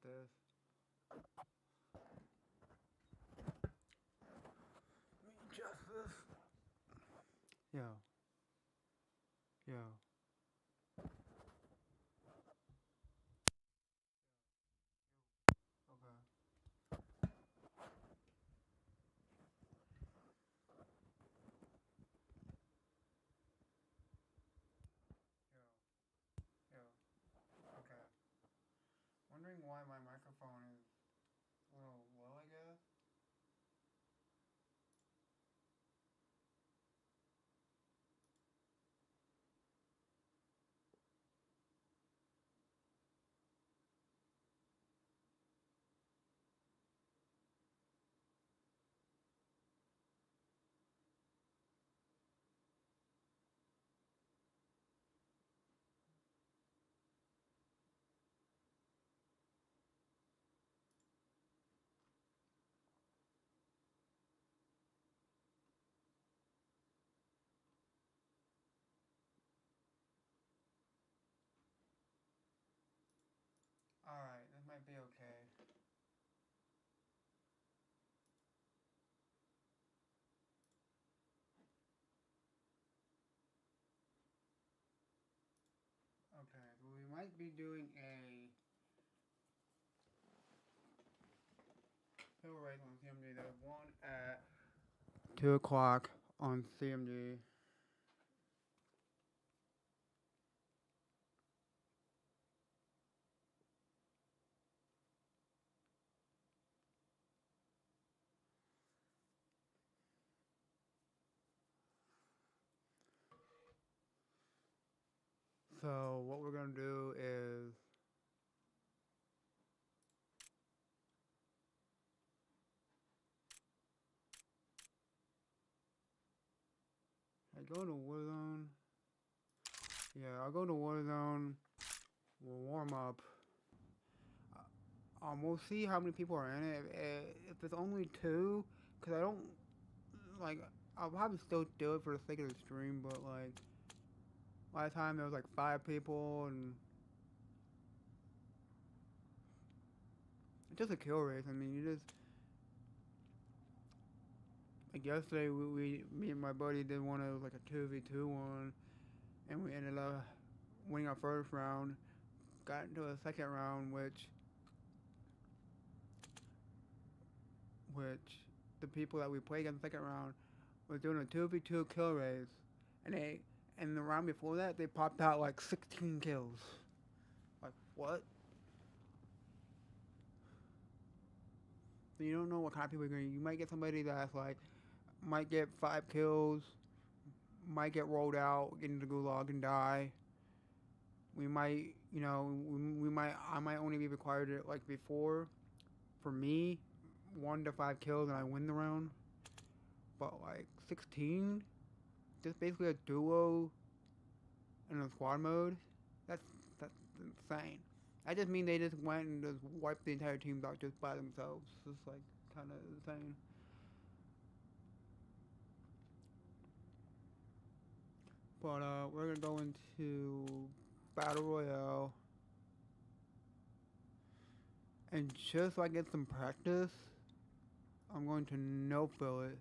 this. Me justice. Yo. Yo. Okay. Yo. Yo. Okay. Wondering why my microphone is a little low, I guess. Alright, this might be okay. Okay, well, we might be doing a kill race on CMG. There's one at 2 o'clock on CMG. So what we're gonna do is I go to Warzone. Yeah, I'll go to Warzone. We'll warm up. We'll see how many people are in it. If it's only two, cause I don't like. I'll probably still do it for the sake of the stream, but like last time there was like 5 people, and it's just a kill race. I mean, you just like yesterday me and my buddy did one of like a 2v2 one, and we ended up winning our first round. Got into a second round, which the people that we played in the second round was doing a 2v2 kill race, and the round before that they popped out like 16 kills. Like what? You don't know what kind of people you're going. You might get somebody that's like might get 5 kills, might get rolled out, get into the gulag and die. We might, we might. I might only be required to like before. For me, 1 to 5 kills and I win the round. But like 16, just basically a duo in a squad mode. That's that's insane. I just mean they just went and just wiped the entire team out just by themselves. It's like kind of insane. But we're gonna go into battle royale, and just so I get some practice, I'm going to no fill it.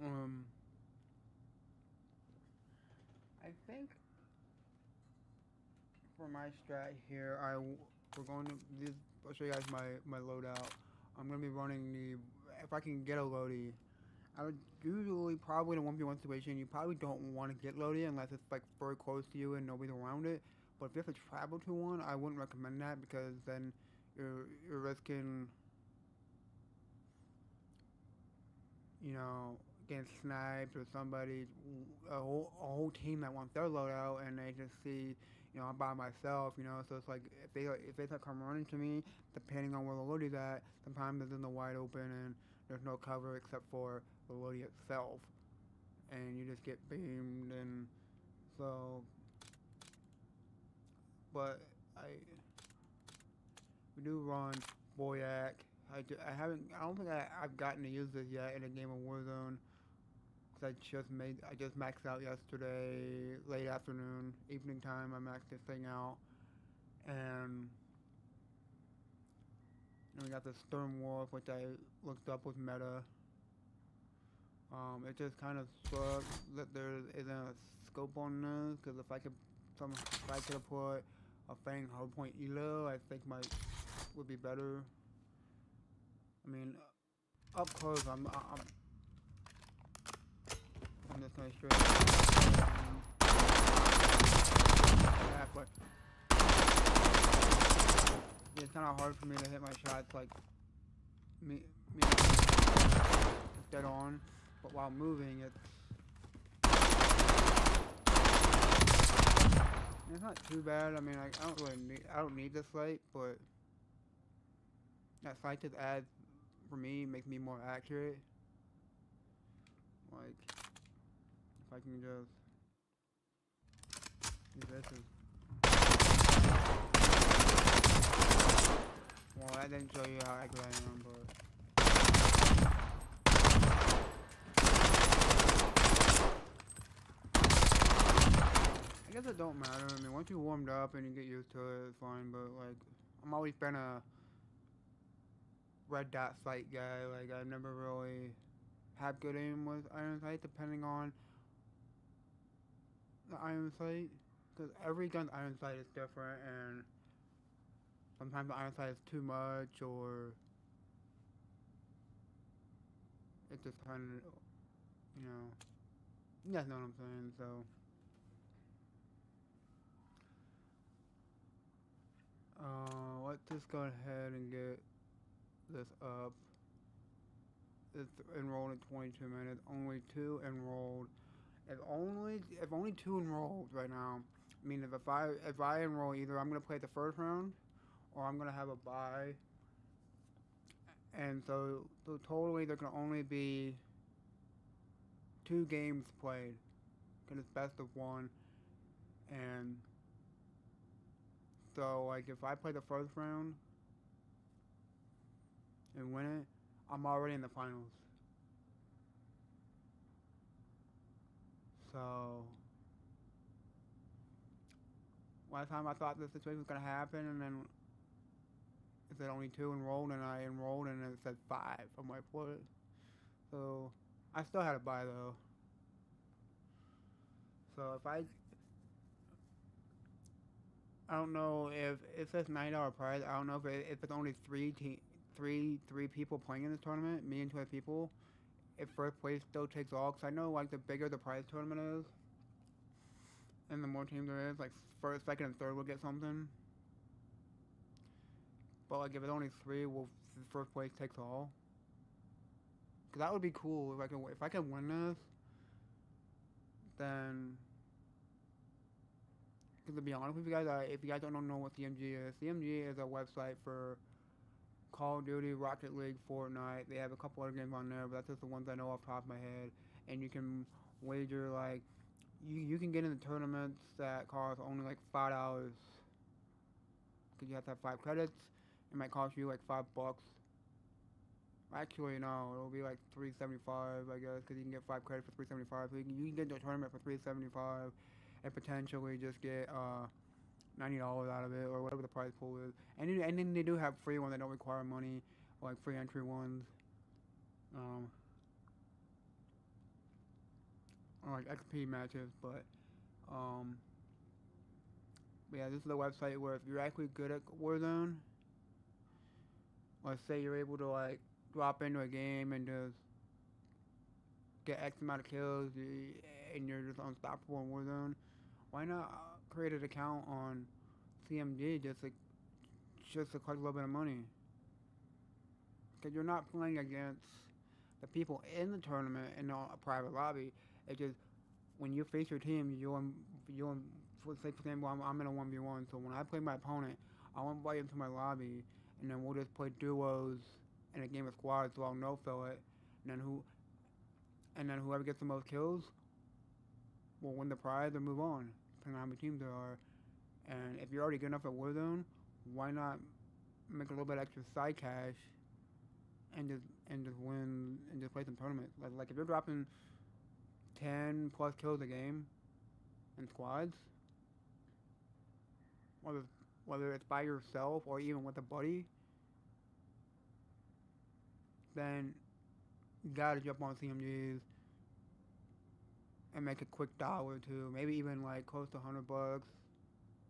Um, I think for my strat here, we're going to this. I'll show you guys my loadout. I'm gonna be running the if I can get a Lodi. I would usually probably in a 1v1 situation you probably don't want to get Lodi unless it's like very close to you and nobody's around it. But if you have to travel to one, I wouldn't recommend that because then you're risking. you know, getting sniped or somebody, a whole team that wants their loadout, and they just see, I'm by myself, so it's like if they start come running to me, depending on where the load is at, sometimes it's in the wide open and there's no cover except for the load itself, and you just get beamed, and so, but I we do run Boyac. I don't think I've gotten to use this yet in a game of Warzone. Cause I just maxed out yesterday, late afternoon, evening time. I maxed this thing out, and we got the Storm Wolf, which I looked up with meta. It just kind of sucks that there isn't a scope on this. Cause if I could have put a Fang hardpoint elo, I think would be better. I mean, up close, I'm just gonna straight. Yeah, but it's kind of hard for me to hit my shots like me dead on, but while moving, it's not too bad. I mean, I don't need this light, but that sight just adds for me, makes me more accurate. Like, if I can just use this as, well, I didn't show you how accurate I am, but I guess it don't matter. I mean, once you warmed up and you get used to it, it's fine. But like, I'm always been a red dot sight guy. Like, I've never really had good aim with iron sight, depending on the iron sight, because every gun's iron sight is different, and sometimes the iron sight is too much, or it just kind of, you guys know what I'm saying. So, let's just go ahead and get this up. It's enrolled in 22 minutes. Only 2 enrolled. If only 2 enrolled right now. I mean, if I enroll, either I'm gonna play the first round, or I'm gonna have a bye. And so totally there can only be 2 games played, cause it's best of 1. And so like if I play the first round and win it, I'm already in the finals. So last time I thought this situation was gonna happen, and then it said only 2 enrolled, and I enrolled, and it said 5. I'm like, what? So I still had a buy though. So I don't know if it says $90 prize. I don't know if it's only three people playing in this tournament, me and 2 other people. If first place still takes all, because I know like the bigger the prize tournament is, and the more teams there is, like first, second, and third will get something. But like if it's only 3, will first place takes all? Cause that would be cool if I can win this. Then, cause to be honest with you guys, if you guys don't know what CMG is, CMG is a website for Call of Duty, Rocket League, Fortnite. They have a couple other games on there, but that's just the ones I know off the top of my head. And you can wager like you can get into tournaments that cost only like $5. Cause you have to have 5 credits. It might cost you like $5. Actually, no, it'll be like $3.75, I guess, because you can get 5 credits for $3.75. So you can get into a tournament for $3.75 and potentially just get $90 out of it, or whatever the prize pool is. And then they do have free ones that don't require money, like free entry ones. Or like XP matches, but yeah, this is a website where if you're actually good at Warzone, let's say you're able to like drop into a game and just get X amount of kills, and you're just unstoppable in Warzone, why not create an account on CMG just to collect a little bit of money? Because you're not playing against the people in the tournament in a private lobby. It's just when you face your team, for say for example, I'm in a 1v1. So when I play my opponent, I'll invite him to my lobby, and then we'll just play duos in a game of squads. So I'll no fill it, and then whoever gets the most kills will win the prize or move on, depending on how many teams there are. And if you're already good enough at Warzone, why not make a little bit extra side cash and just win and just play some tournaments? Like if you're dropping 10 plus kills a game in squads, whether it's by yourself or even with a buddy, then you gotta jump on CMGs and make a quick dollar or two, maybe even like close to $100.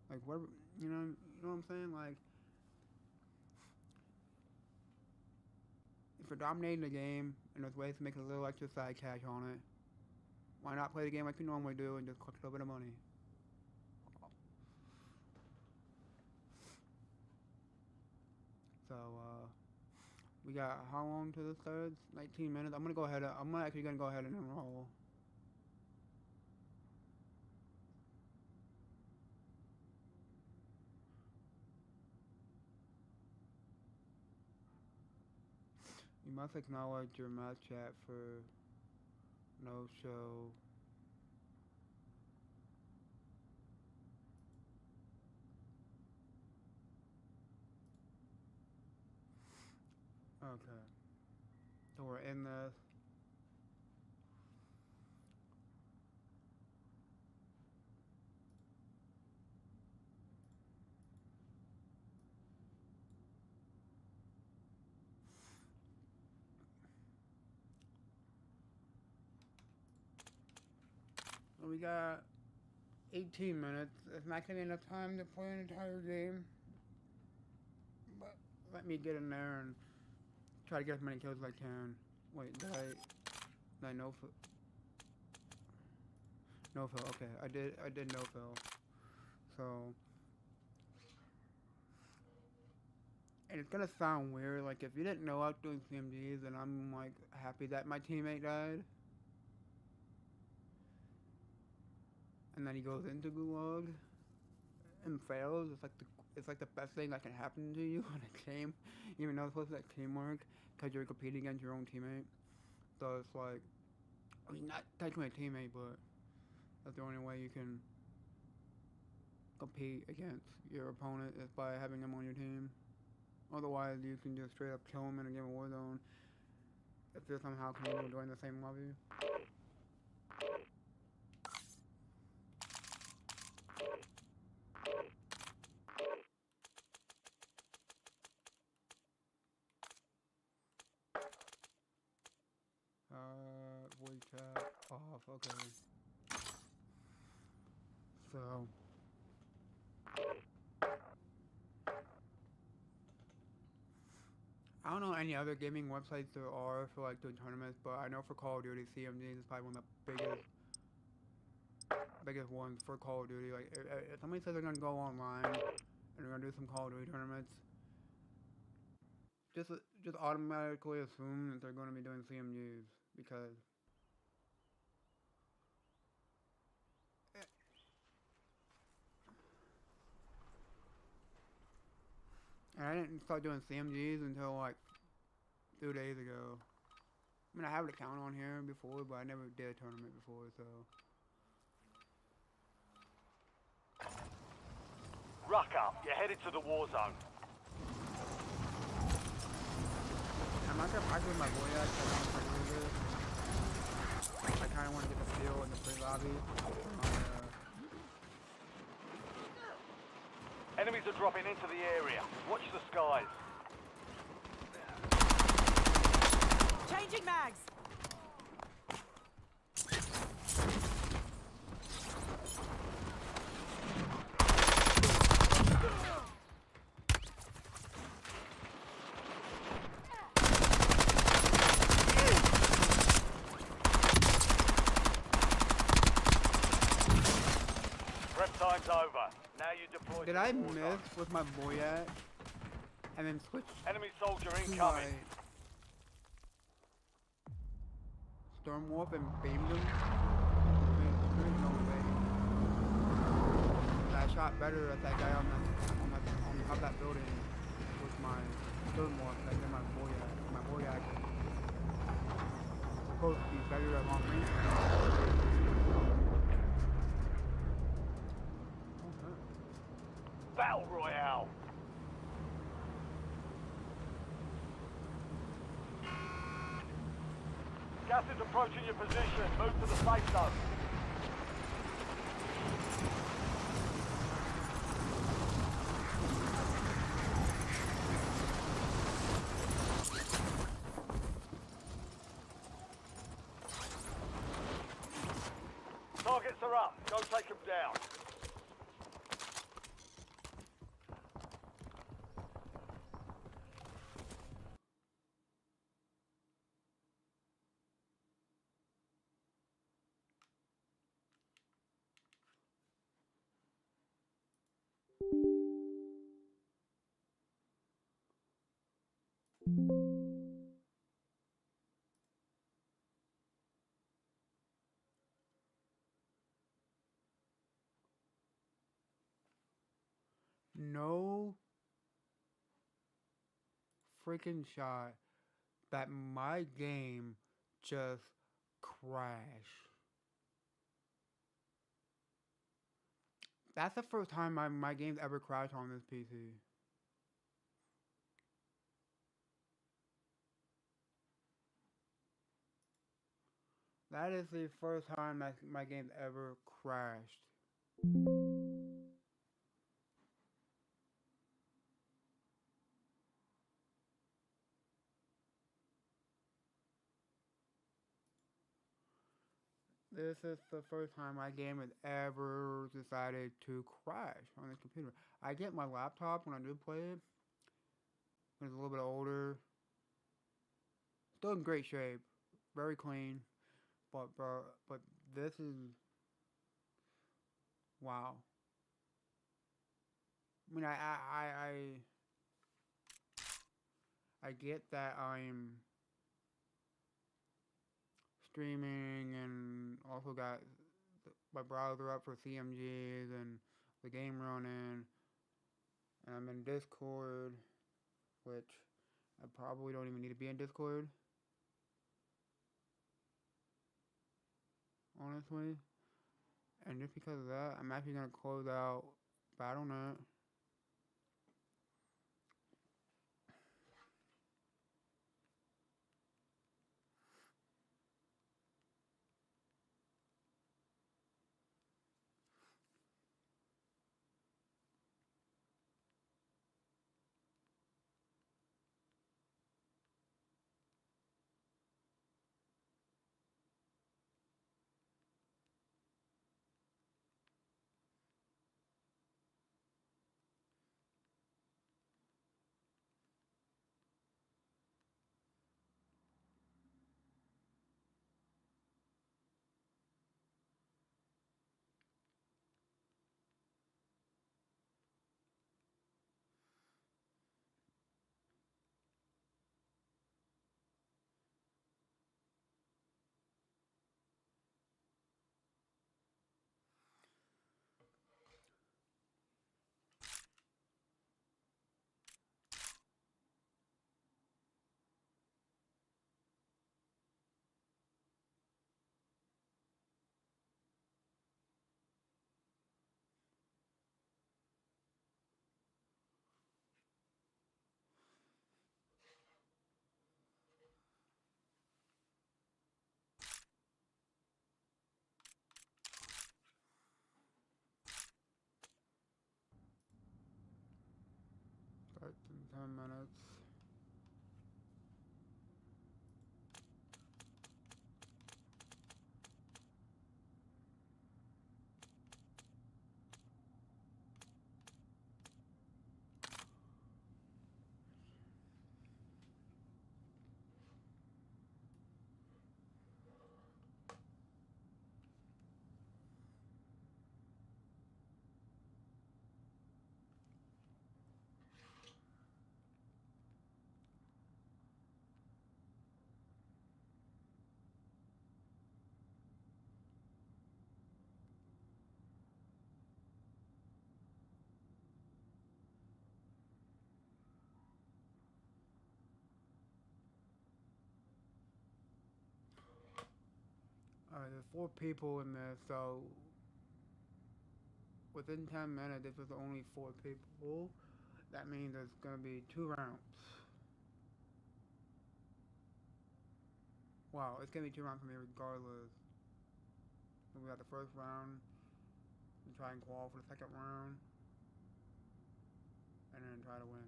Like whatever, you know what I'm saying? Like if you're dominating the game and there's ways to make a little extra side cash on it, why not play the game like you normally do and just collect a little bit of money? So, we got how long to this third? 19 minutes. I'm actually gonna go ahead and enroll. You must acknowledge your match chat for no show. Okay. So we're in this. So we got 18 minutes. It's not gonna be enough time to play an entire game. But let me get in there and try to get as many kills as I can. Wait, did I no fill? No fill, okay. I did no fill. So, and it's gonna sound weird, like if you didn't know I was doing CMGs, then I'm like happy that my teammate died. And then he goes into Gulag and fails. It's like the best thing that can happen to you in a game, even though it's supposed to be like teamwork, because you're competing against your own teammate. So it's like, I mean, not technically a teammate, but that's the only way you can compete against your opponent is by having them on your team. Otherwise, you can just straight up kill them in a game of Warzone if they're somehow coming to join the same lobby. Voice chat off, okay. So, I don't know any other gaming websites there are for like doing tournaments, but I know for Call of Duty, CMG is probably one of the biggest ones for Call of Duty. Like, if somebody says they're gonna go online and they're gonna do some Call of Duty tournaments, just automatically assume that they're gonna be doing CMGs because. And I didn't start doing CMGs until like 2 days ago. I mean, I have an account on here before, but I never did a tournament before, so. Ruck up, you're headed to the war zone. I'm not gonna practice with my boy yet, I kinda wanna get the feel in the pre-lobby. Enemies are dropping into the area. Watch the skies. Changing mags! Prep time's over. Now you deploy. Did I miss with my boy at? And then switch Enemy soldier to my incoming. storm warp and beamed him. There's no way. I shot better at that guy on top of that building with my storm warp than my boyak. My boyak is supposed to be better at long range. Battle Royale. Gas is approaching your position. Move to the safe zone. Targets are up. Go take them down. No freaking shot that my game just crashed. That's the first time my game's ever crashed on this PC. That is the first time that my game's ever crashed. This is the first time my game has ever decided to crash on this computer. I get my laptop when I do play it. It's a little bit older. Still in great shape. Very clean. But bro, but this is wow. I mean I get that I'm streaming and also got my browser up for CMGs and the game running, and I'm in Discord, which I probably don't even need to be in Discord, honestly. And just because of that, I'm actually gonna close out BattleNet. Starts in 10 minutes. there's 4 people in this, so within 10 minutes, if there's only 4 people, that means there's gonna be 2 rounds. Wow, it's gonna be 2 rounds for me regardless. So we got the first round, and try and qualify for the second round, and then try to win.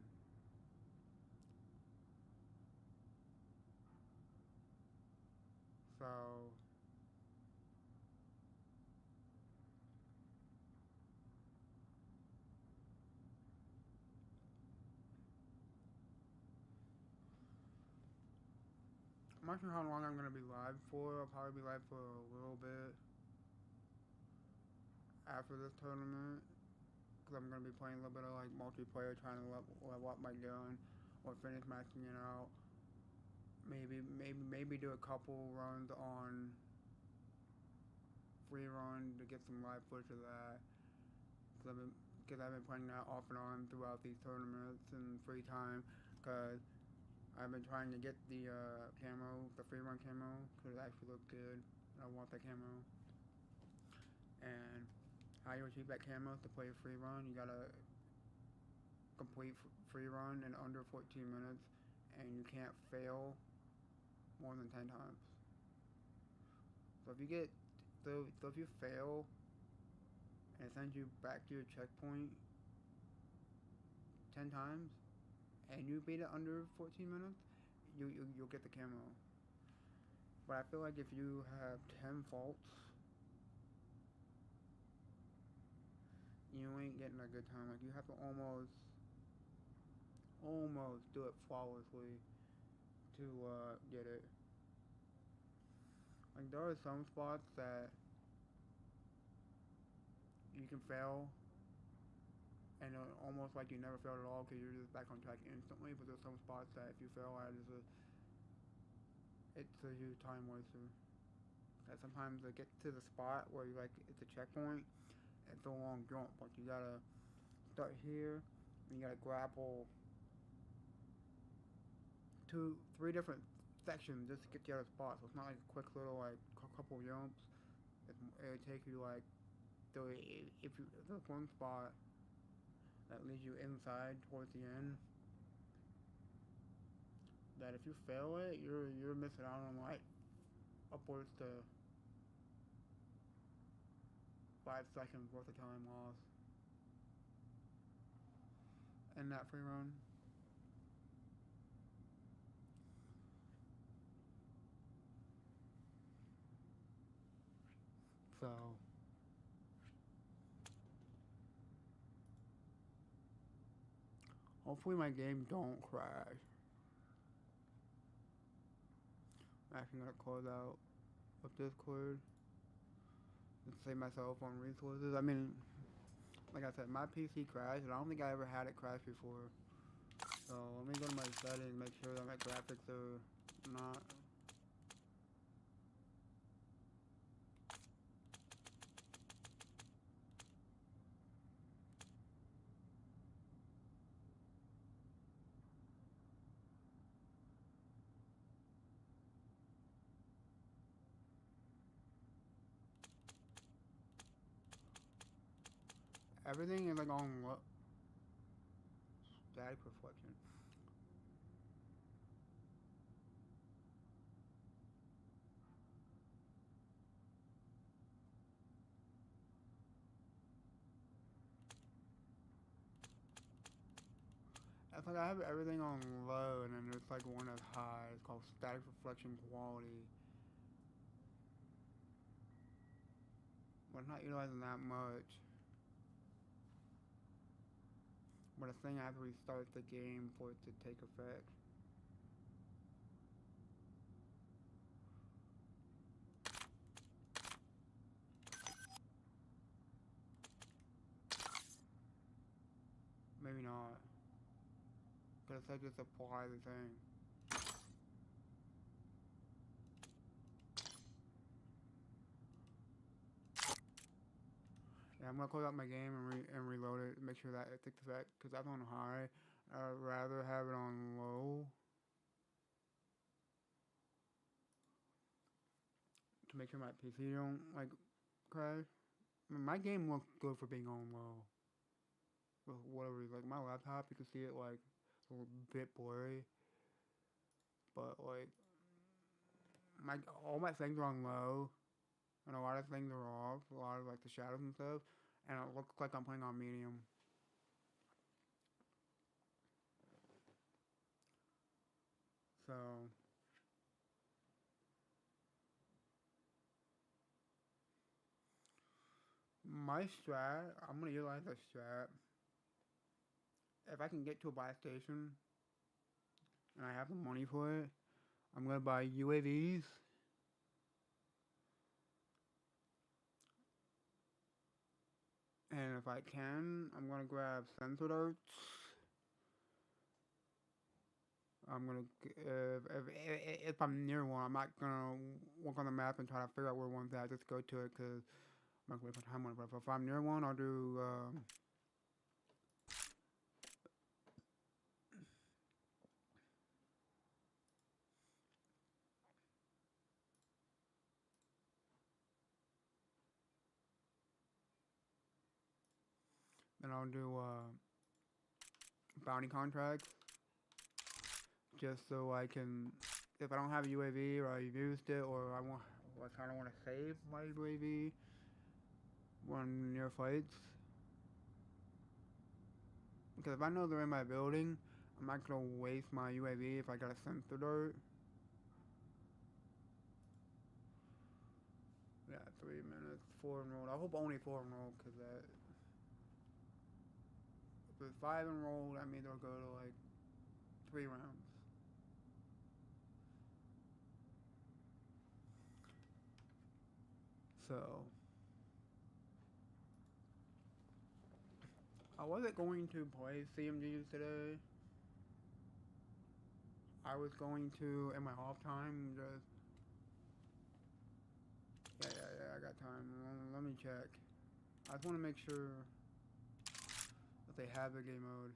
So I'm not sure how long I'm gonna be live for. I'll probably be live for a little bit after this tournament, because I'm gonna be playing a little bit of like multiplayer, trying to level up my gun or finish maxing it out. Maybe do a couple runs on free run to get some live footage of that. Because I've been playing that off and on throughout these tournaments and free time. Because I've been trying to get the camo, the free run camo, because it actually looks good. I want that camo. And how you achieve that camo to play a free run, you gotta complete free run in under 14 minutes, and you can't fail more than 10 times. So if you get, so if you fail and it sends you back to your checkpoint 10 times, and you beat it under 14 minutes, you'll get the camo. But I feel like if you have 10 faults, you ain't getting a good time. Like you have to almost do it flawlessly to get it. Like there are some spots that you can fail, and almost like you never failed at all because you're just back on track instantly. But there's some spots that if you fail at, it's a huge time waster. That sometimes to get to the spot where you like it's a checkpoint, it's a long jump. Like you gotta start here, and you gotta grapple 3 different sections just to get to the other spot. So it's not like a quick little like couple jumps. It would take you like if there's one spot that leads you inside towards the end, that if you fail it, you're missing out on like upwards to 5 seconds worth of time lost in that free run. So hopefully my game don't crash. I'm actually gonna close out of Discord and save myself on resources. I mean, like I said, my PC crashed, and I don't think I ever had it crash before. So let me go to my settings, make sure that my graphics are not. Everything is like on static reflection. It's like I have everything on low, and then there's like one that's high. It's called static reflection quality. But it's not utilizing that much. But a thing after we start the game for it to take effect. Maybe not. But it said just apply the thing. Yeah, I'm gonna close out my game and reload it, make sure that it takes effect, because that's on high. I'd rather have it on low make sure my PC don't like crash. I mean, my game looks good for being on low. Whatever, like my laptop, you can see it like a little bit blurry, but like my all my things are on low, and a lot of things are off. A lot of like the shadows and stuff, and it looks like I'm playing on medium. So my strat, I'm gonna utilize the strat. If I can get to a buy station and I have the money for it, I'm gonna buy UAVs. And if I can, I'm gonna grab sensor darts. I'm gonna if I'm near one, I'm not gonna look on the map and try to figure out where one's at. Just go to it because I'm not gonna wait for time on it. But if I'm near one, I'll do. Then I'll do bounty contracts just so I can. If I don't have a UAV or I've used it or I kind of want to save my UAV when near fights. Because if I know they're in my building, I'm not gonna waste my UAV if I got a sensor dart. Yeah, 3 minutes, 4 enrolled. I hope only 4 enrolled, because that. If it's 5 enrolled, that means they'll go to like 3 rounds. So. I wasn't going to play CMGs today. I was going to, in my off time, just. Yeah, I got time. Let me check. I just want to make sure that they have the game mode.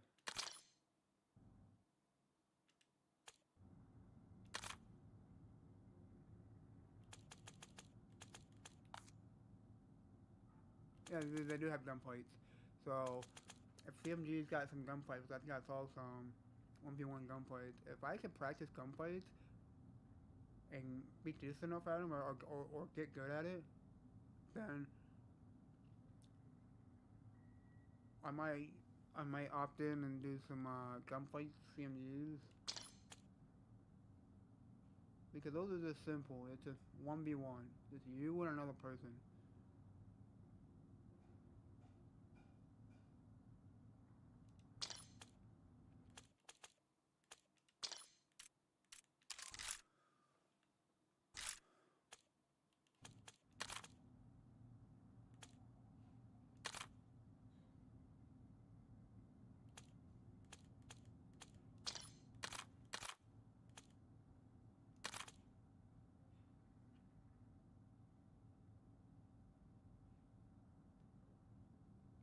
Yeah, they do have gunfights. So, if CMG's got some gunfights, I think I saw some 1v1 gunfights. If I could practice gunfights and be decent enough at them or get good at it, then I might opt in and do some gunfight CMGs, because those are just simple. It's just 1v1. It's you and another person.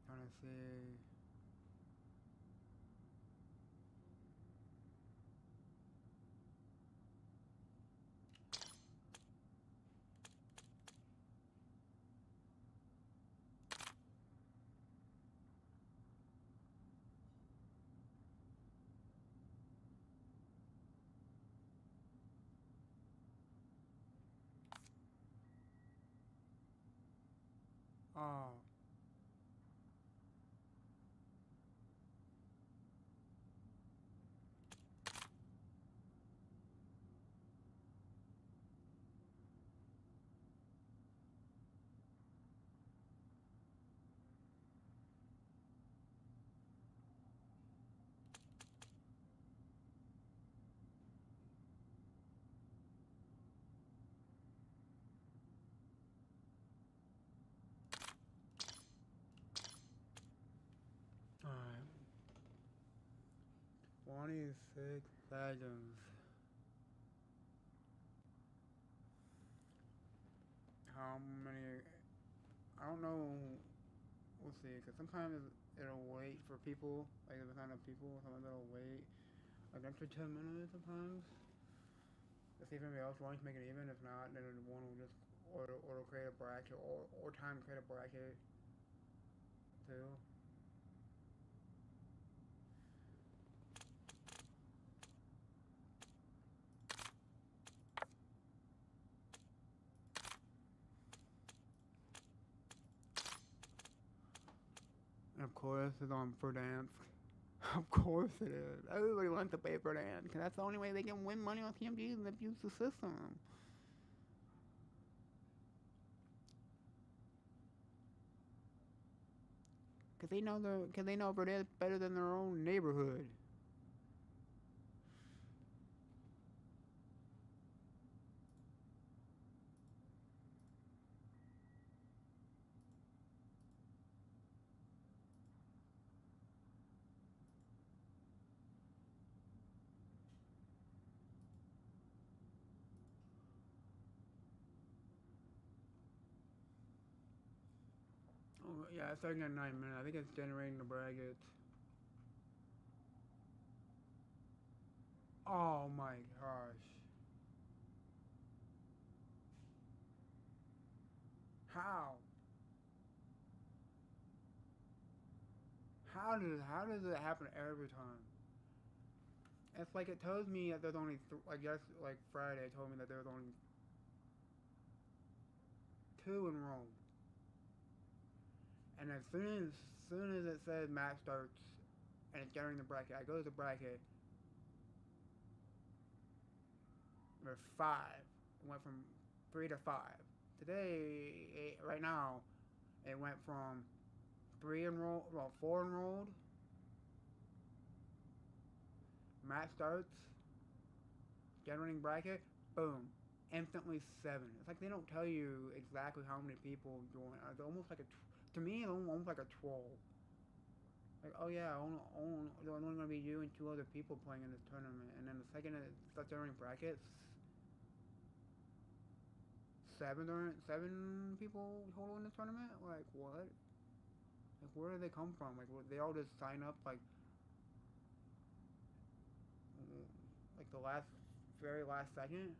Trying to see. Oh. Alright. 26 seconds. How many? I don't know. We'll see. Because sometimes it'll wait for people. Like, if it's not enough people, sometimes it'll wait like up to 10 minutes sometimes. To see if anybody else wants to make it even. If not, then one will just or create a bracket or time to create a bracket too. And of course, it's on for dance. Of course it is. Everybody wants to pay for dance because that's the only way they can win money on CMG and abuse the system. Cause they know Verdant's better than their own neighborhood. Oh, yeah, it's starting at 9 minutes. I think it's generating the brackets. Oh my gosh. How? How does it happen every time? It's like it tells me that there's only I guess like Friday it told me that there was only two enrolled, and as soon as it says match starts and it's generating the bracket, I go to the bracket. There's five. It went from three to five. Today, right now, it went from three enrolled, well, four enrolled. Match starts, generating bracket, boom, instantly seven. It's like they don't tell you exactly how many people join. It's almost like to me, it's almost like a troll. Like, oh yeah, there's only gonna be you and two other people playing in this tournament, and then the second it starts generating brackets, seven people total in the tournament. Like what? Like where do they come from? Like they all just sign up like the very last second.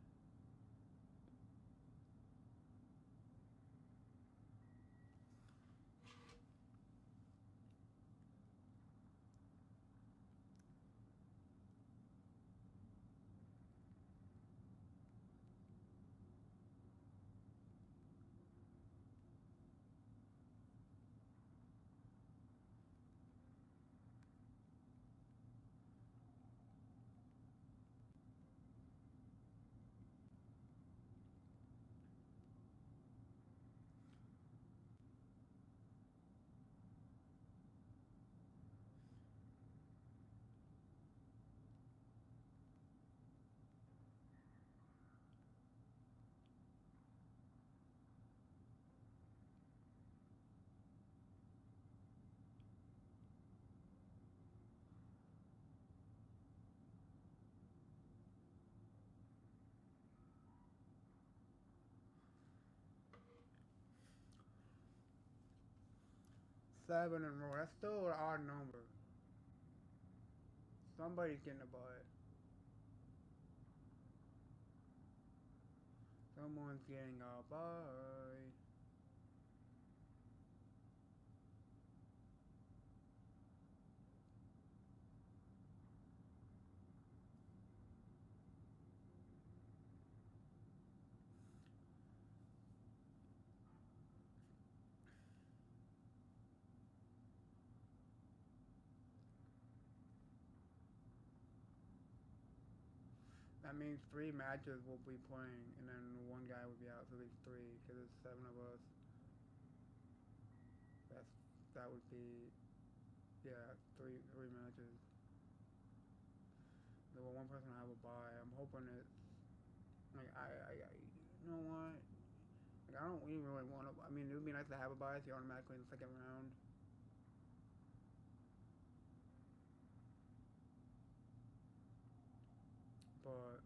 7 in a row. That's still an odd number. Somebody's getting a butt. Someone's getting a butt. That means 3 matches will be playing, and then one guy will be out, so there's three, because there's 7 of us. That's that would be yeah, three matches. There will one person have a bye. I'm hoping it. Like you know what? Like I don't even really want to. I mean, it would be nice to have a bye so you automatically in the second round. But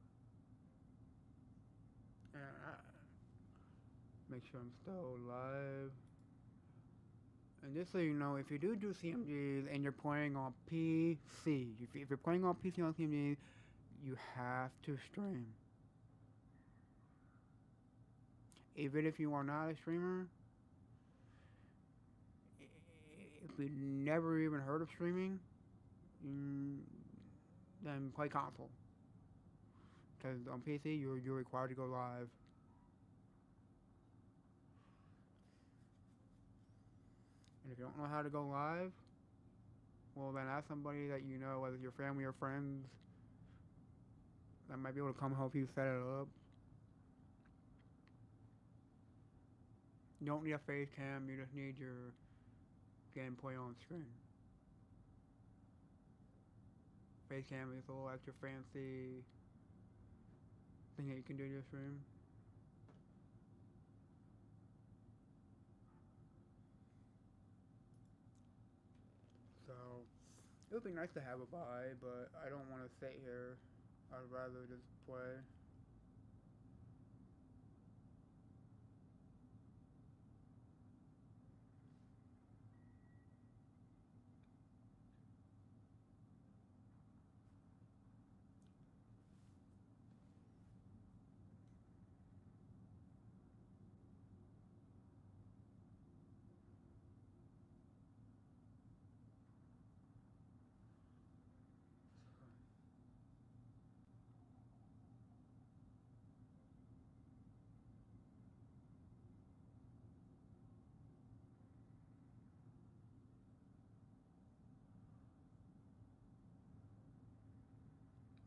make sure I'm still live. And just so you know, if you do CMGs and you're playing on PC, if you're playing on PC on CMGs, you have to stream. even if you are not a streamer, if you never even heard of streaming, mm, then play console. Because on PC, you're required to go live. And if you don't know how to go live, well, then ask somebody that you know, whether it's your family or friends, that might be able to come help you set it up. You don't need a face cam, you just need your gameplay on screen. Face cam is a little extra fancy thing that you can do to your stream. So, it would be nice to have a buy, but I don't want to sit here. I'd rather just play.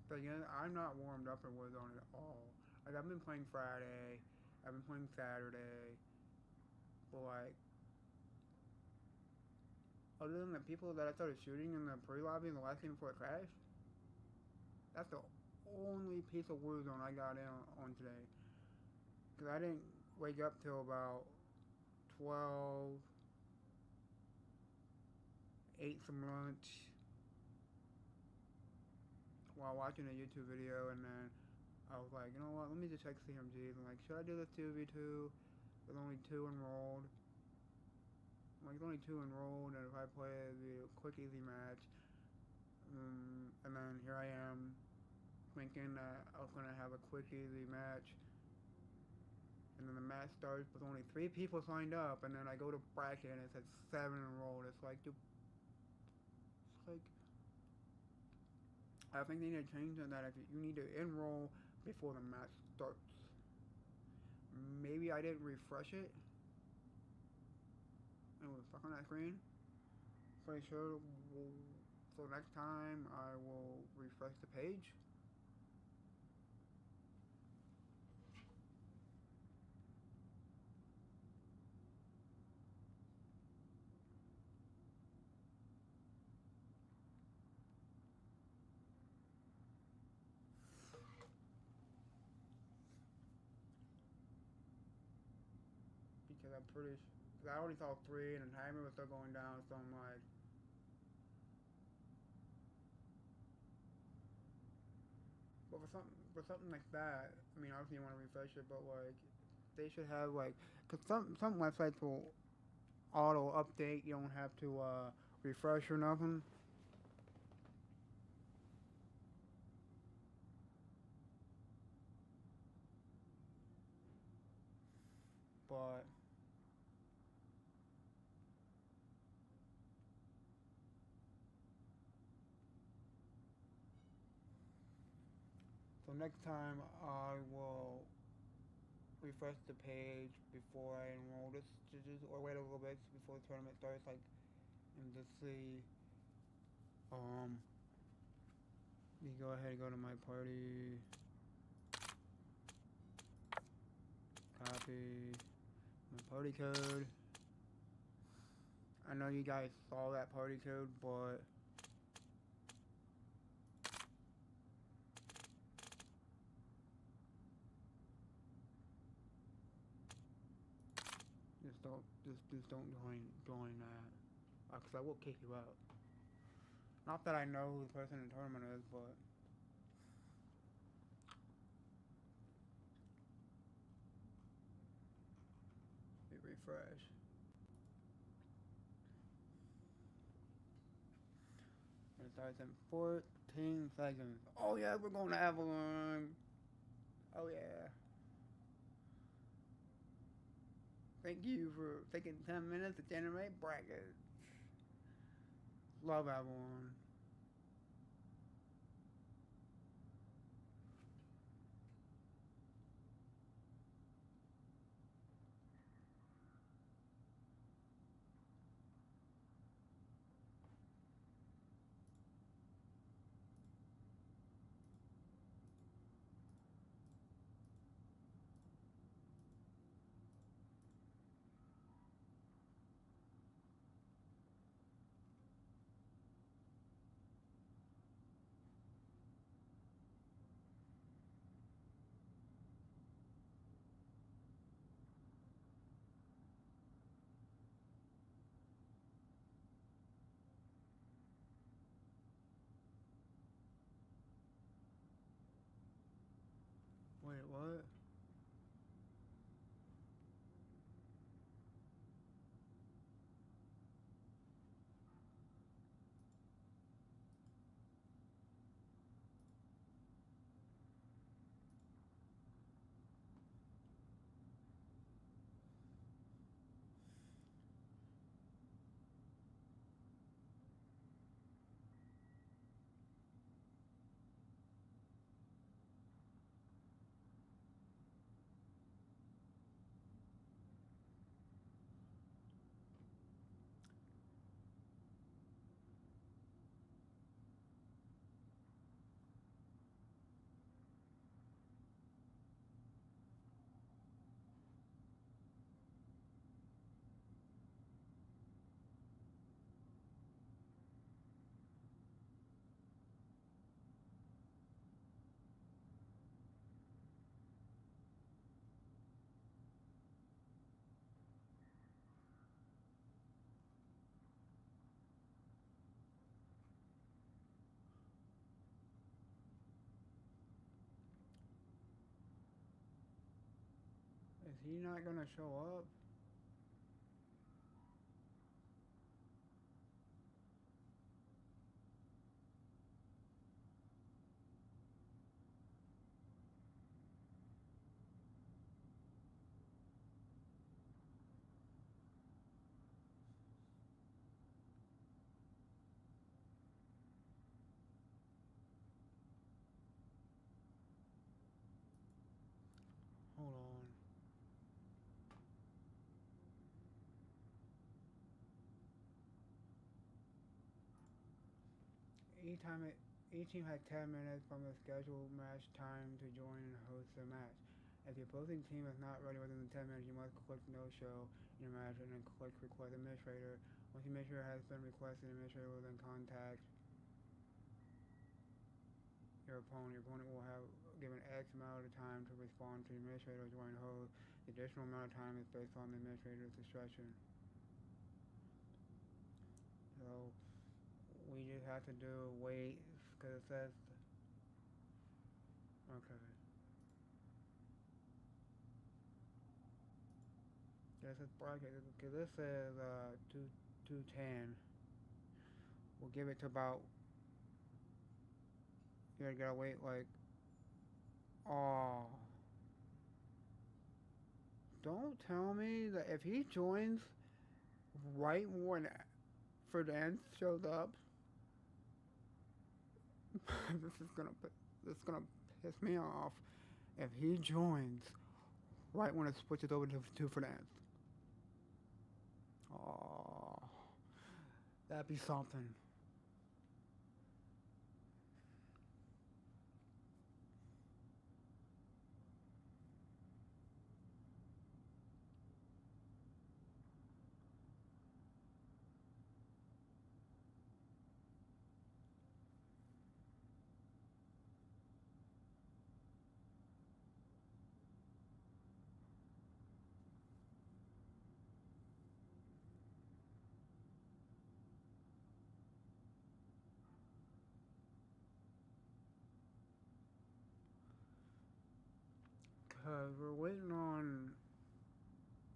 But again, I'm not warmed up in Warzone at all. Like, I've been playing Friday, I've been playing Saturday, but like, other than the people that I started shooting in the pre-lobby in the last game before it crashed, that's the only piece of Warzone I got in on today. Because I didn't wake up till about 12, ate some lunch while watching a YouTube video, and then I was like, you know what, let me just check CMGs. I'm like, should I do this 2v2? There's only 2 enrolled. I'm like, there's only 2 enrolled, and if I play it, it'd be a quick, easy match. And then here I am, thinking that I was going to have a quick, easy match. And then the match starts with only 3 people signed up, and then I go to bracket and it says 7 enrolled. It's like, dude, it's like, I think they need to change that if you need to enroll before the match starts. Maybe I didn't refresh it. It was stuck on that screen. Pretty sure so next time I will refresh the page. Because I'm pretty sure. Cause I already saw 3 and the timer was still going down, so I'm like, but for something like that, I mean, obviously you want to refresh it, but like, they should have like, cause some websites will auto update. You don't have to refresh or nothing. But so next time I will refresh the page before I enroll this, or wait a little bit before the tournament starts, like, and just see. Um, you go ahead and go to my party, copy my party code. I know you guys saw that party code, but just don't join that, cause I will kick you out. Not that I know who the person in the tournament is, but hit refresh. It starts in 14 seconds. Oh yeah, we're going to Avalon. Oh yeah. Thank you for taking 10 minutes to generate brackets. Love everyone. Wait, what? Is he not gonna show up? Hold on. Each time it, each team had 10 minutes from the scheduled match time to join and host the match. If the opposing team is not ready within the 10 minutes, you must click no show in your match and then click request administrator. Once the administrator has been requested, the administrator will then contact your opponent. Your opponent will have given X amount of time to respond to the administrator or join host. The additional amount of time is based on the administrator's discretion. So we just have to do wait because it says okay. This is bracket because this says 210. We'll give it to about. You gotta wait like. Oh, don't tell me that if he joins right when Ferdinand shows up, this is gonna piss me off. If he joins right when it switches over to Ferdinand. Oh, that'd be something. Cause we're waiting on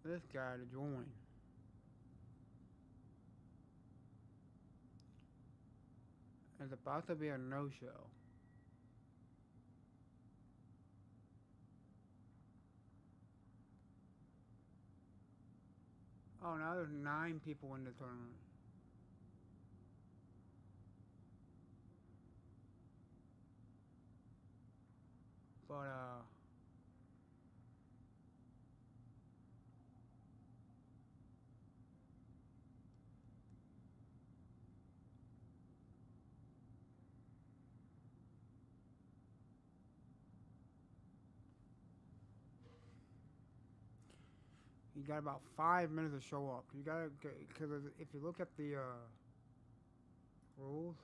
this guy to join. It's about to be a no-show. Oh, now there's 9 people in the tournament. But you got about 5 minutes to show up. You gotta, because if you look at the rules,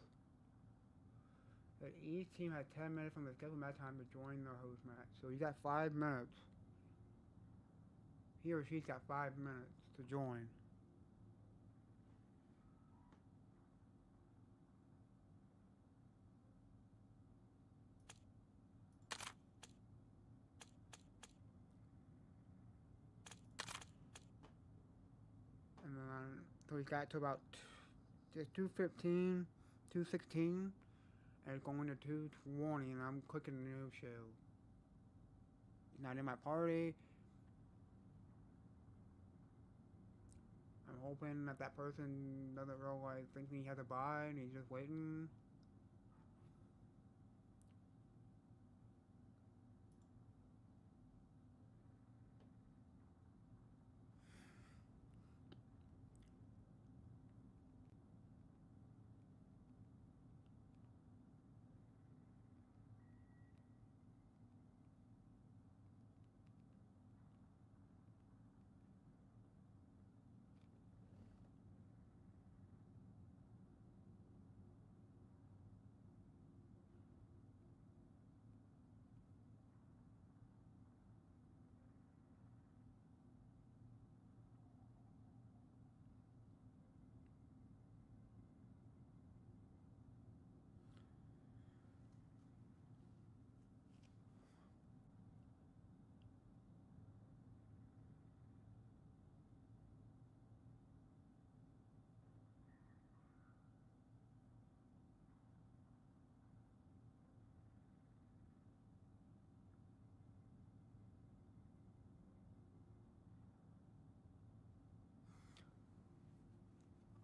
that each team had 10 minutes from the scheduled match time to join the host match. So you got 5 minutes. He or she's got 5 minutes to join. And then, so he's got to about just 2:15, 2:16, and it's going to 2:20, and I'm clicking the new show. He's not in my party. I'm hoping that that person doesn't realize thinking he has a buy and he's just waiting.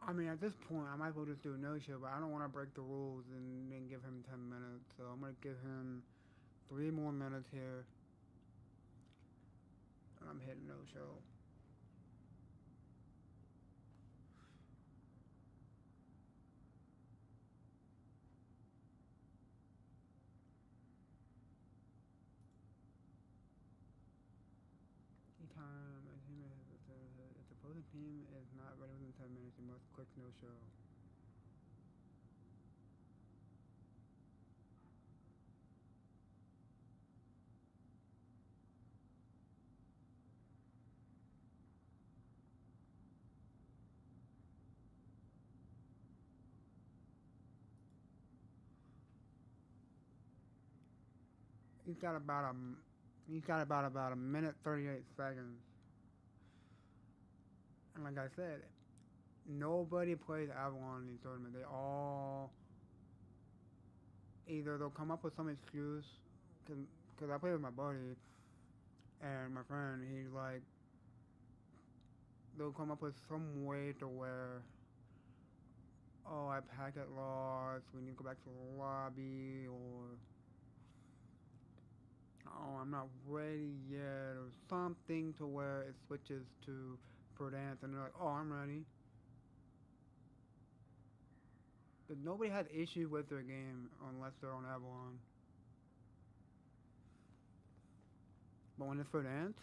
I mean, at this point, I might as well just do a no show, but I don't want to break the rules and then give him 10 minutes. So I'm going to give him 3 more minutes here. And I'm hitting no show. Anytime a team if the opposing team is not ready within 10 minutes, you must click no show. He's got about a about a minute 38 seconds. And like I said, nobody plays Avalon in these tournaments. They all either they'll come up with some excuse, cause I play with my buddy and my friend. He's like, they'll come up with some way to where, oh, I packet lost. We need to go back to the lobby, or oh, I'm not ready yet, or something to where it switches to per dance, and they're like, oh, I'm ready. But nobody has issues with their game unless they're on Avalon. But when it's for dance,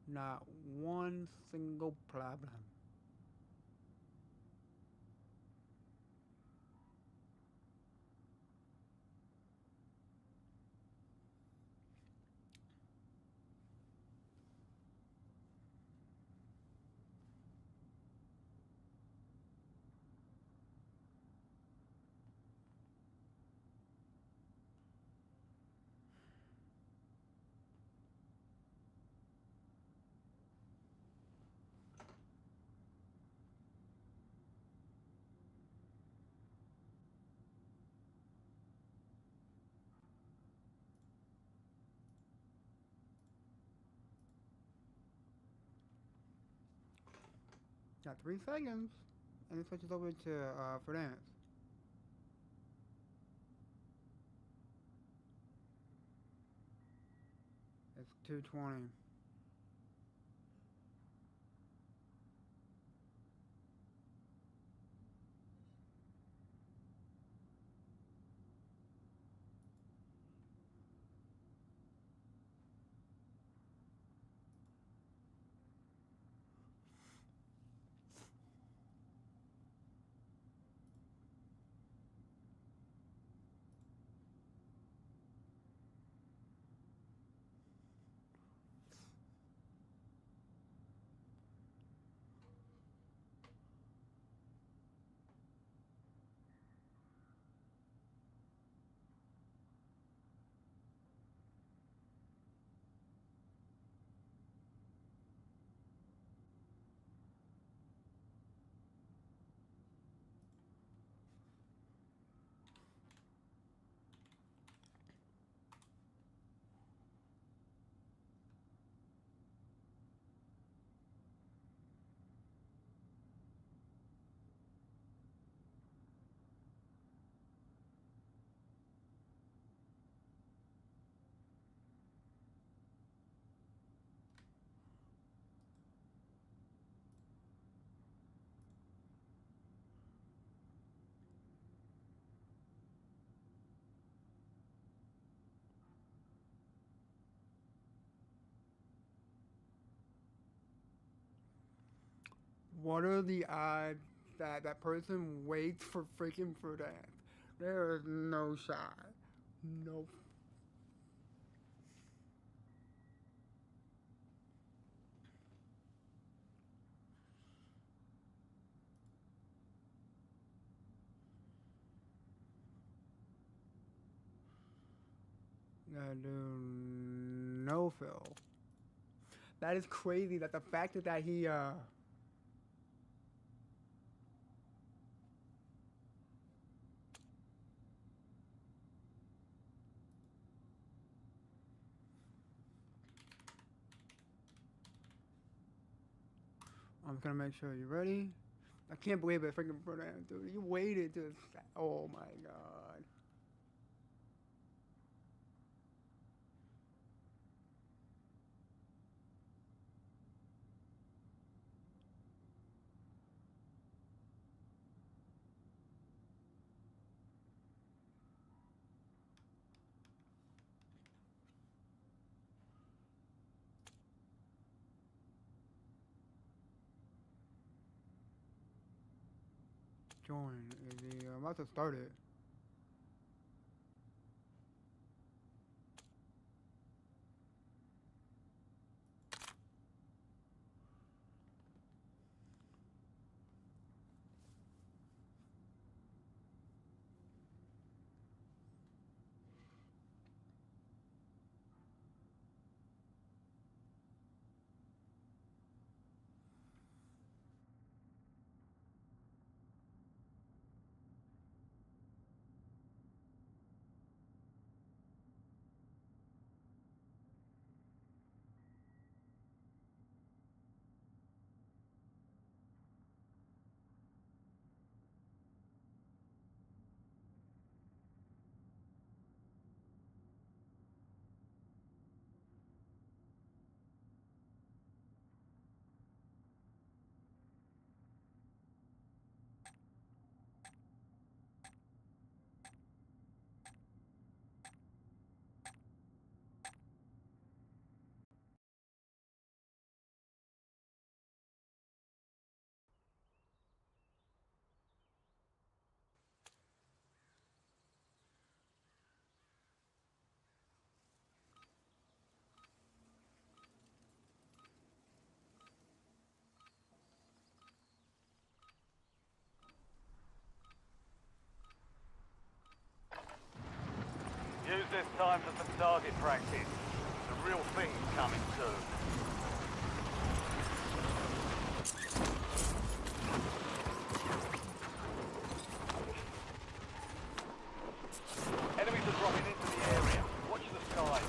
not one single problem. Got 3 seconds. And it switches over to for dance. It's 2:20. What are the odds that that person waits for freaking for that? There is no shot. No. Gotta do no fill. That is crazy that the fact that he I'm gonna make sure you're ready. I can't believe it freaking for that, dude. You waited to oh my god. Join. I'm about to start it. Use this time for some target practice. The real thing's coming soon. Enemies are dropping into the area. Watch the sky.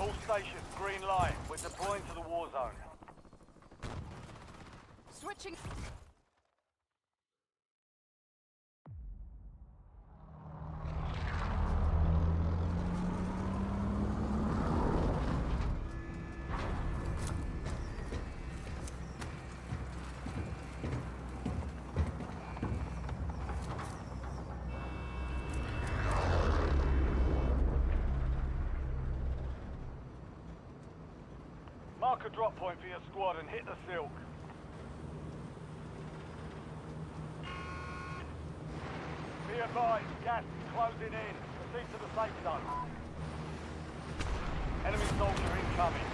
All stations, green light. We're deploying to the war zone. Switching. Mark a drop point for your squad and hit the silk. Be advised, gas is closing in. Proceed to the safe zone. Enemy soldier incoming.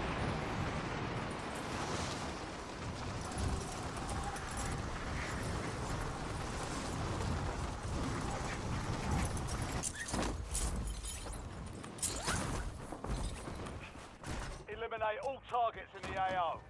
Eliminate all targets in the AO.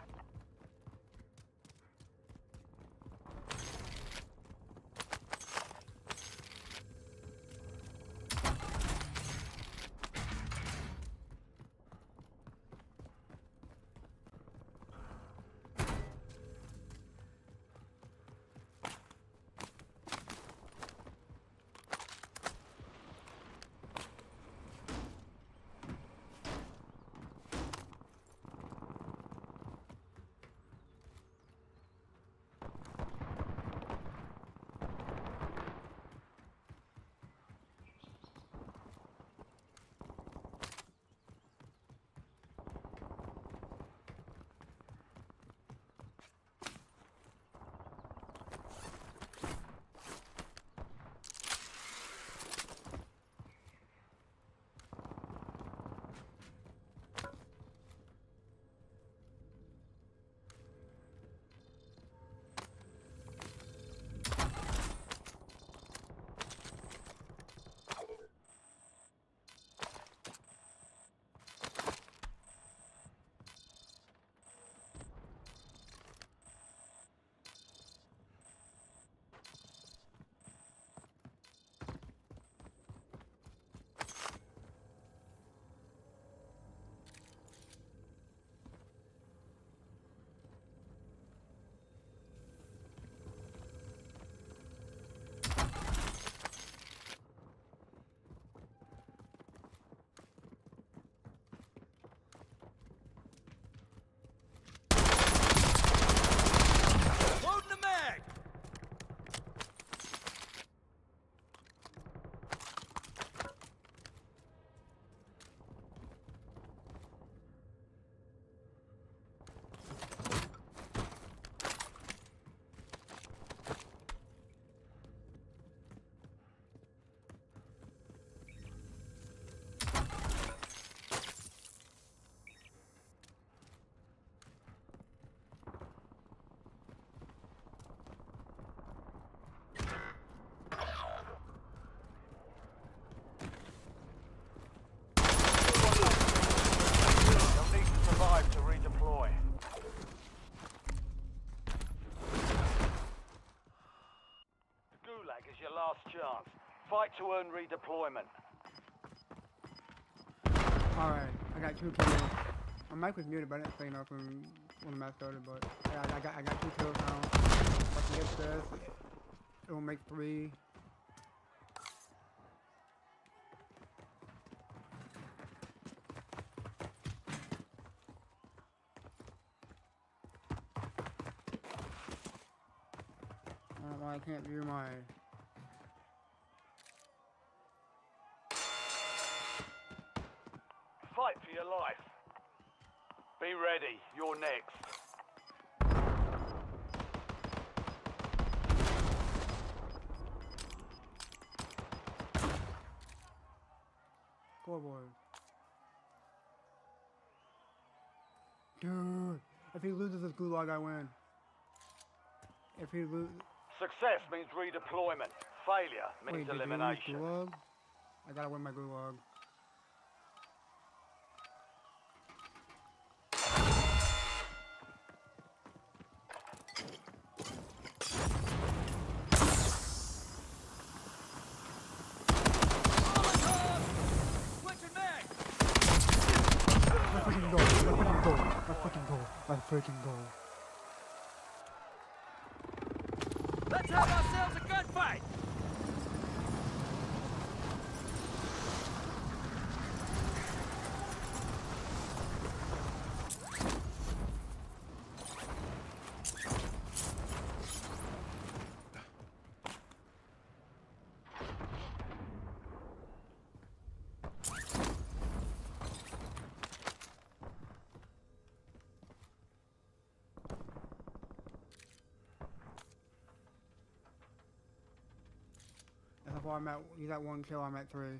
Loading the mag! You'll need to survive to redeploy. The Gulag is your last chance. Fight to earn redeployment. Alright, I got 2 kills. My mic was muted, but I didn't say nothing when the match started, but I got 2 kills now. If I can get this, it will make 3. I don't know why I can't view my... Fight for your life. Be ready. You're next. Scoreboard. Dude, if he loses this gulag, I win. If he loses... Success means redeployment. Failure means elimination. Gulag? I gotta win my gulag. Switching mag! Let's freaking go. Let's have ourselves a gunfight! That's how far I'm at. He's at 1 kill, I'm at 3.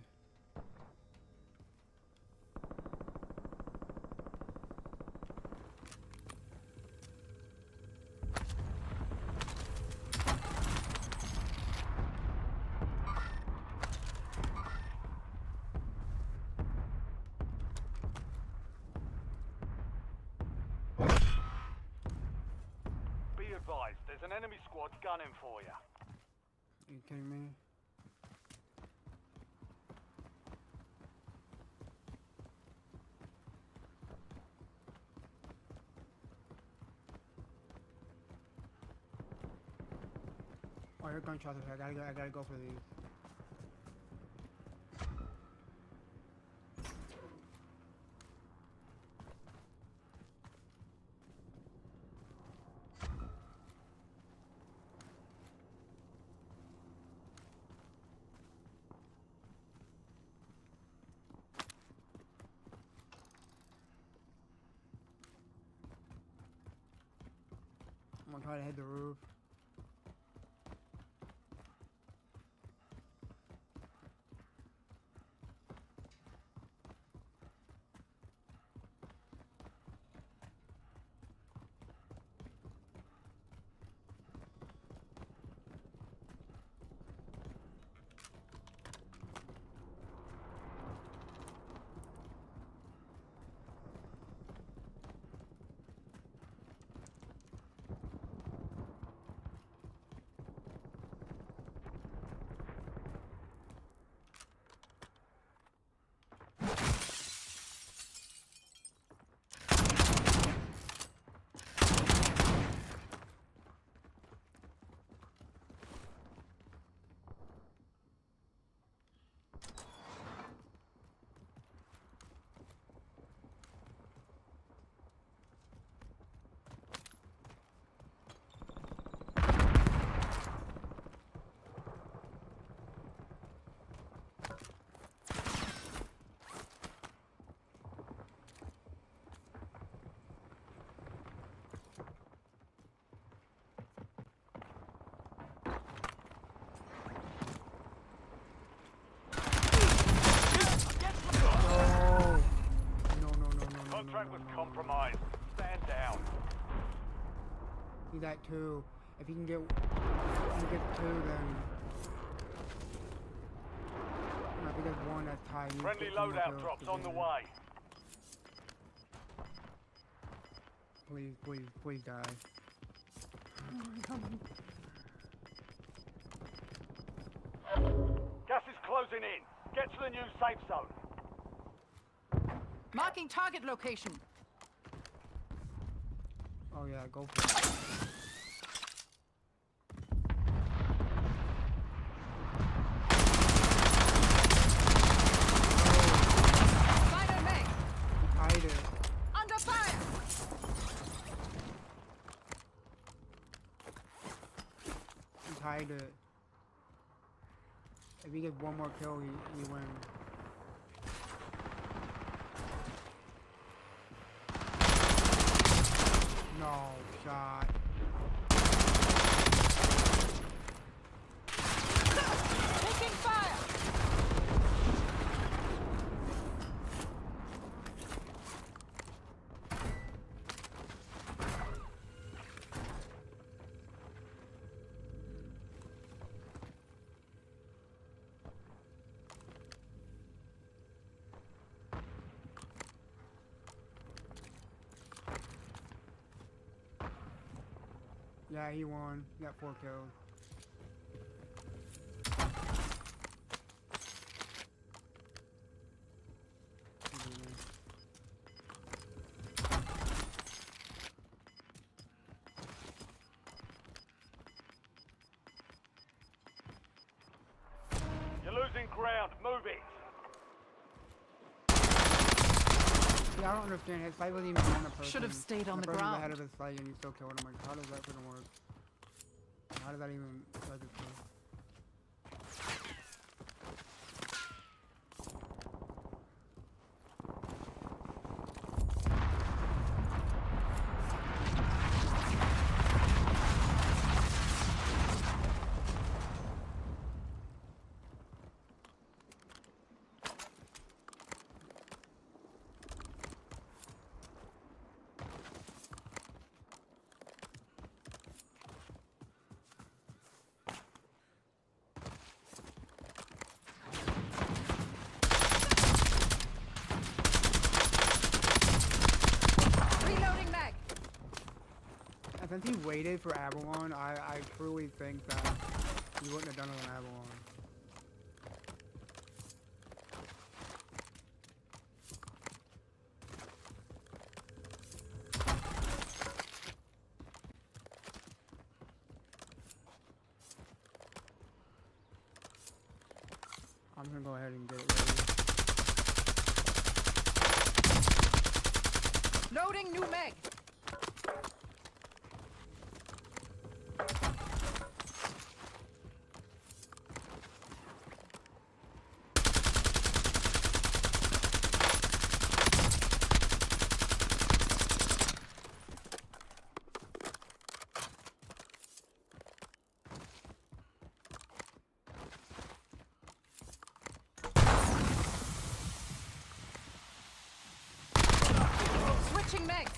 Be advised, there's an enemy squad gunning for you. Are you kidding me? Oh, here are gunshots. I gotta go for these. I'm gonna try to hit the roof. Contract was compromised. Stand down. He's at 2. If he can get 2, then. No, if he gets 1, that's tight. He Friendly gets 2 more loadout kills drops to on the get way. it. Please die. Gas is closing in. Get to the new safe zone. Marking target location. Oh yeah, go for it. Final mag. Hide it. Under fire. He's hide it. If he gets 1 more kill, he wins. No shot. Taking fire. Yeah, he won. He got 4 kills. ground. Move it. Yeah, I don't understand. His fight wasn't even on the person. Should have stayed on the person's ground. ahead of his fight and you still killed him. Like, how does that even work? How does that even register? Reloading mag. And since he waited for Avalon, I truly think that he wouldn't have done it on Avalon. I'm gonna go ahead and get it ready. Loading new mag. Switching mags.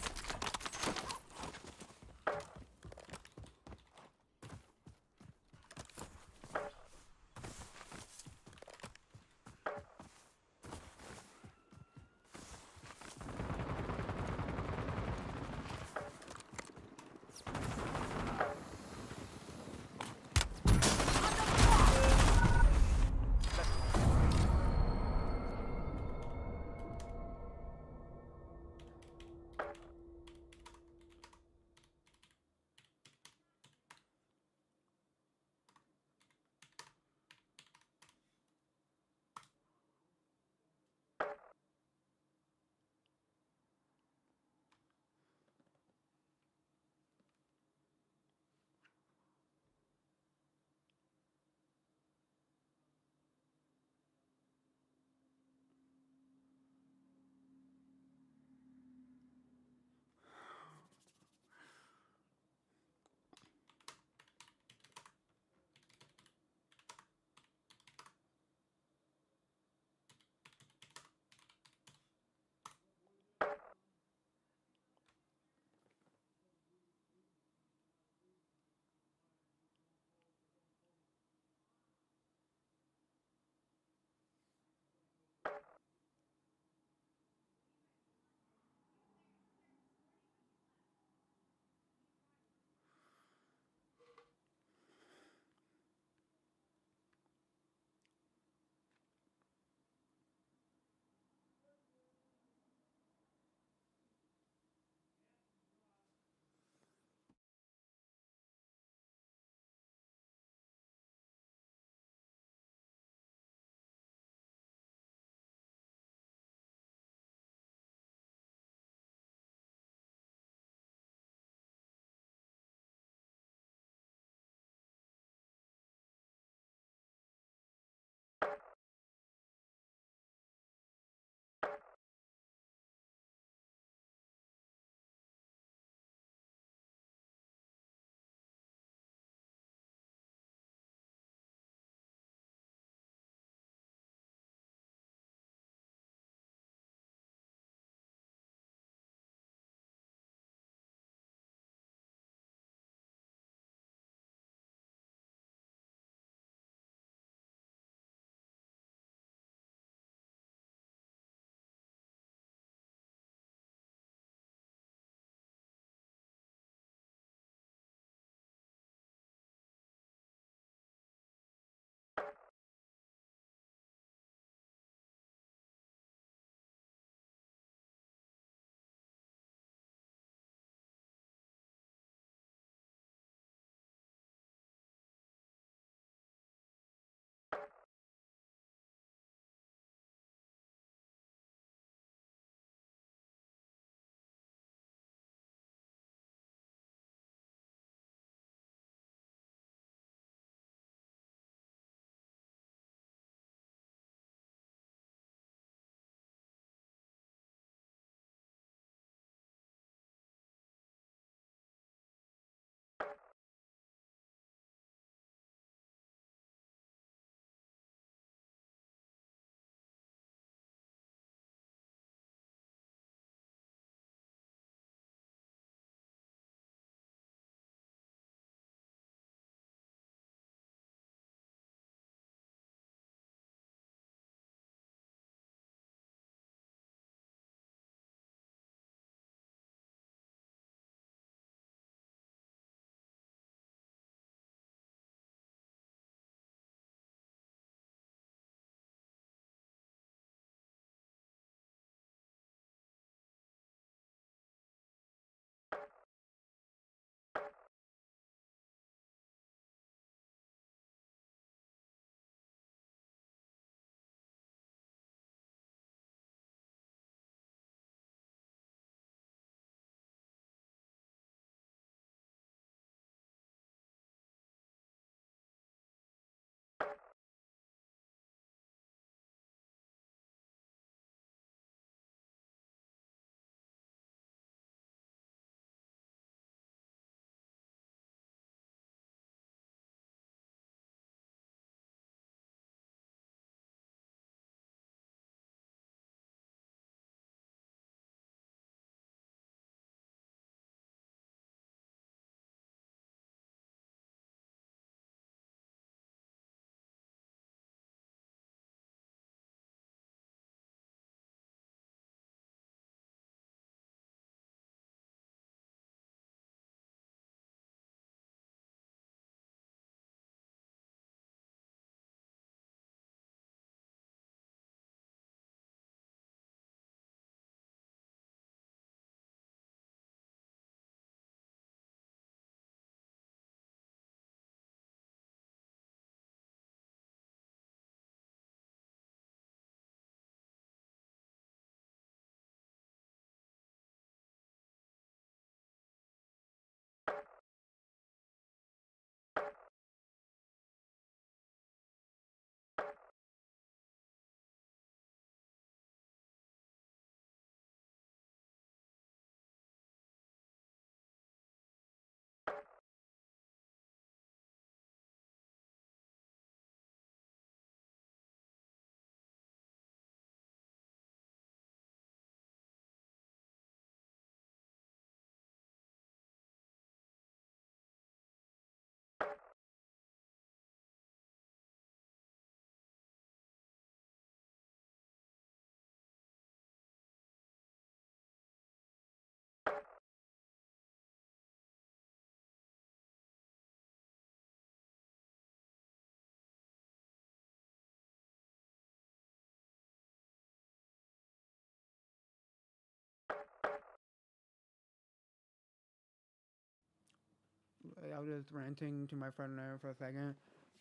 I was just ranting to my friend there for a second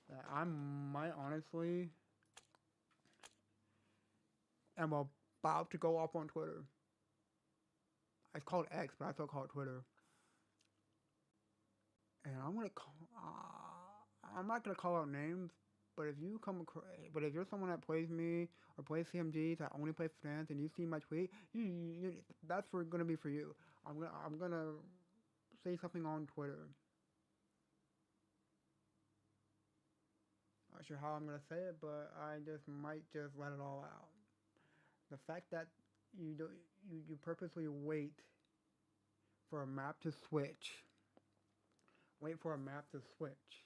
that I might honestly am about to go off on Twitter. It's called X, but I still call it Twitter. And I'm gonna call. I'm not gonna call out names, but if you come across, but if you're someone that plays me or plays CMG that only plays fans, and you see my tweet, that's for gonna be for you. I'm gonna say something on Twitter. Not sure how I'm gonna say it, but I just might just let it all out. The fact that you do, you purposely for a map to switch, wait for a map to switch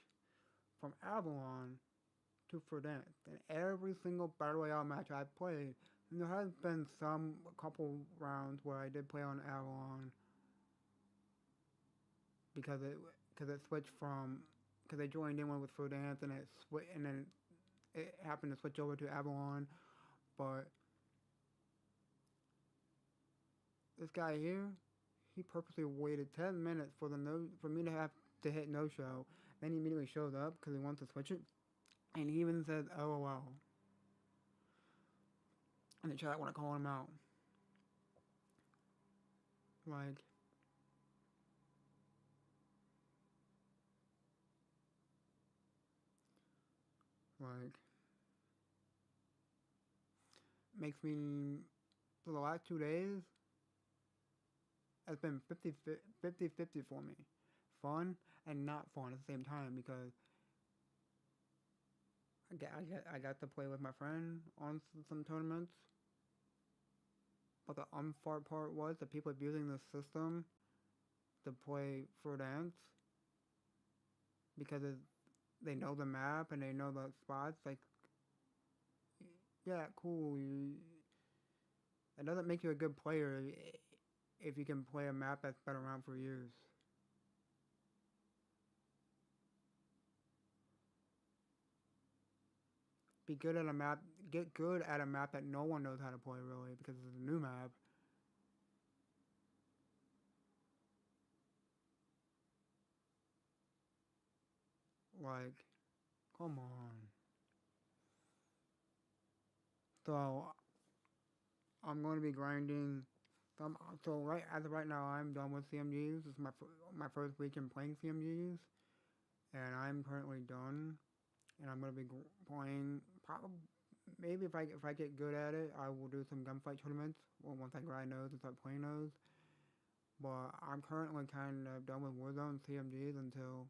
from Avalon to Verdansk. In every single Battle Royale match I've played, and there has been a couple rounds where I did play on Avalon because it switched from, because they joined in one with Verdansk and and then it happened to switch over to Avalon. But this guy here, he purposely waited 10 minutes for me to have to hit no show. Then he immediately showed up because he wanted to switch it, and he even said LOL in the chat when I call him out. Like, like makes me, for the last 2 days, it's been 50-50 for me. Fun and not fun at the same time because I got to play with my friend on some tournaments. But the unfart part was the people abusing the system to play Verdansk because they know the map and they know the spots. Like, yeah, cool. It doesn't make you a good player if you can play a map that's been around for years. Be good at a map. Get good at a map that no one knows how to play really because it's a new map. Like, come on. So I'm going to be grinding. So right as of right now, I'm done with CMGs. This is my first week in playing CMGs, and I'm currently done. And I'm going to be playing. Probably maybe if I get good at it, I will do some gunfight tournaments. Well, once I grind those and start playing those. But I'm currently kind of done with Warzone CMGs until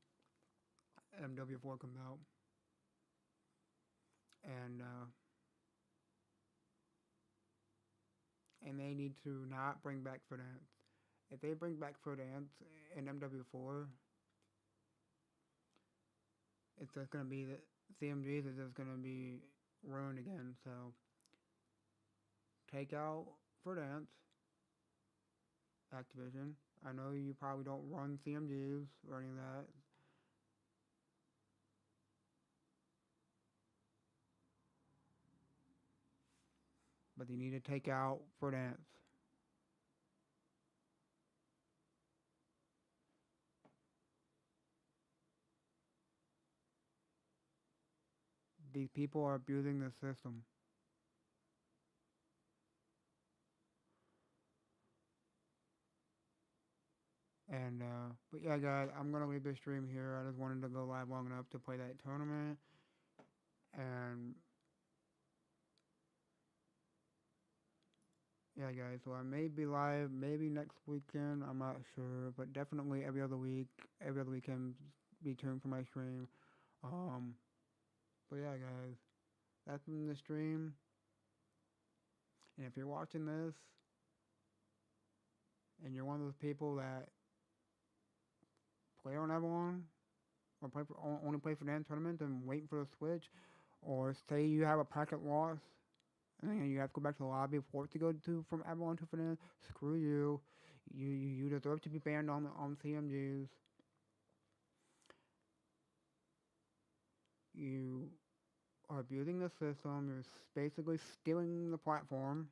MW4 comes out. And they need to not bring back Verdansk. If they bring back Verdansk in MW4, it's just gonna be the CMGs is just gonna be ruined again. So take out Verdansk, Activision. I know you probably don't run CMGs or any of that. But you need to take out Verdansk. These people are abusing the system. And, but yeah, guys, I'm gonna leave this stream here. I just wanted to go live long enough to play that tournament. And, yeah, guys, so I may be live maybe next weekend. I'm not sure, but definitely every other week, every other weekend, be tuned for my stream. But yeah, guys, that's been the stream. And if you're watching this, and you're one of those people that play on Avalon, or only play for that tournament and waiting for the switch, or say you have a packet loss, and then you have to go back to the lobby for it to go to from Avalon to Fernand, screw you. You deserve to be banned on CMGs. You are abusing the system. You're basically stealing the platform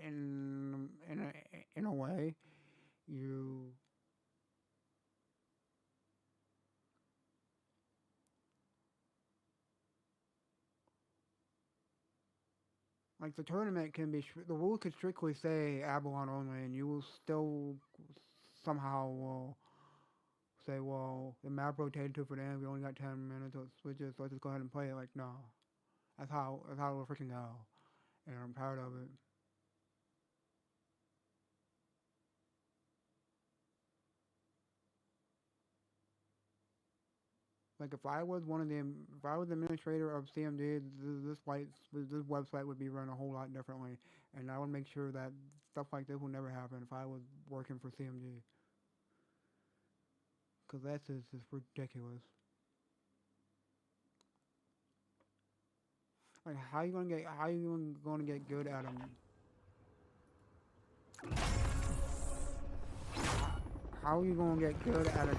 in a way. You Like the tournament can be, the rules could strictly say Avalon only, and you will still somehow will say, well, the map rotated to for them. We only got 10 minutes of switches, so let's just go ahead and play it. Like, no, that's how we're freaking go, and I'm tired of it. Like if I was if I was the administrator of CMG, this website would be run a whole lot differently, and I would make sure that stuff like this would never happen if I was working for CMG, because that's just ridiculous. Like how you gonna get good at them? How are you gonna get good at a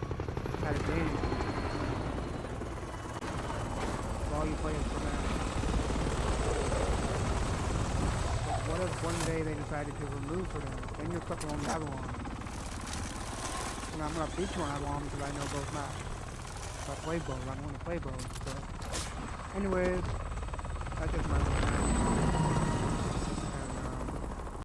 game? If all you play is for them. But what if one day they decided to remove for them? Then you're stuck on Avalon. And I'm gonna beat you on Avalon because I know both maps. If I play both, I'm gonna play both. So anyways, that's just my opinion.